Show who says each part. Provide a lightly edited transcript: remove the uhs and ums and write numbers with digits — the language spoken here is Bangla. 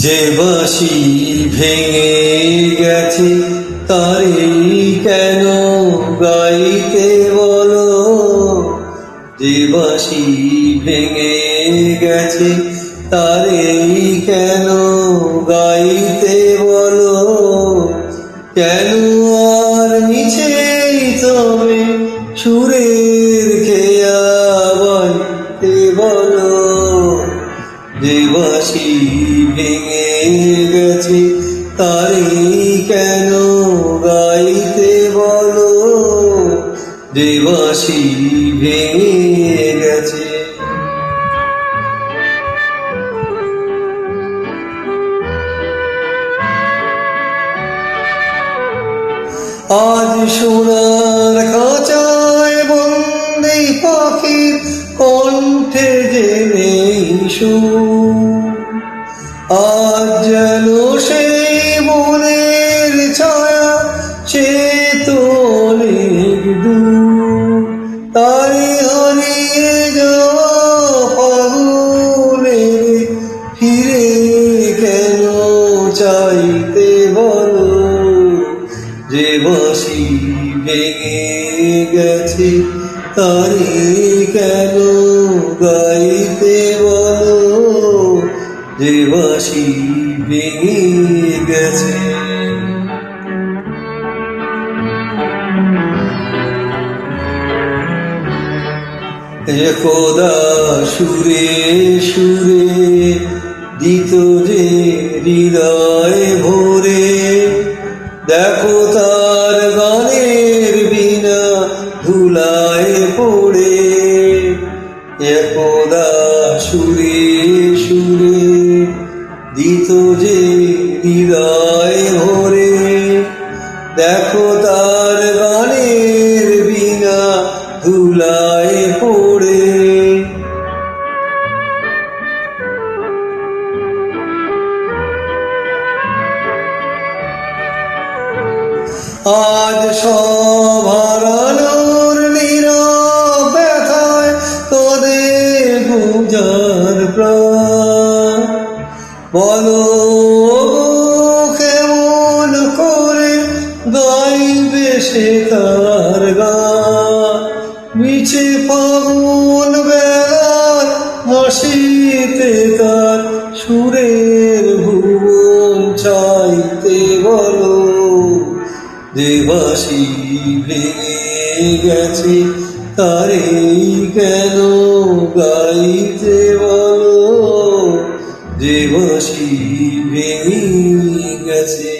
Speaker 1: যে বাঁশি ভেঙে গেছে তারেই কেন গাইতে বলো, যে বাঁশি ভেঙে গেছে তারেই কেন গাইতে বলো, কেন আর মিছেই তবে সুরের খেয়া বাইতে বলো, যে বাঁশি ভেঙে গেছে তারেই কেন গাইতে বলো, যে বাঁশি ভেঙে গেছে। আজ সোনার খাঁচায় বন্দি পাখির কণ্ঠে যে নেই সুর, আজ যেন সেই মনের ছায়া সে তো অনেক দূর, তাই হারিয়ে যাওয়া পাগলে ফিরে কেন চাইতে বলো, যে বাঁশি ভেঙে গেছে তারে কেন গাইতে বলো, যে বাঁশি ভেঙে গেছে। একদা সুরে সুরে দিত যে হৃদয় ভরে, দেখো তার গানের বিনা ধুলায় পড়ে, একদা সুরে সুরে দিত যে হৃদয় ভরে, দেখো তার গানের বিনা ধুলায় পড়ে। আজ সব হারানোর নীরব ব্যথায় তোদের গুজার প্রাণ, বলো কেমন করে গাইবে সে তার গান, মিছে ফাগুন বেলার হাসিতে তার সুরের ভুবন চাইতে বলো, যে বাঁশি ভেঙে গেছে তারেই কেন গাইতে বলো, যে বাঁশি ভেঙে গেছে।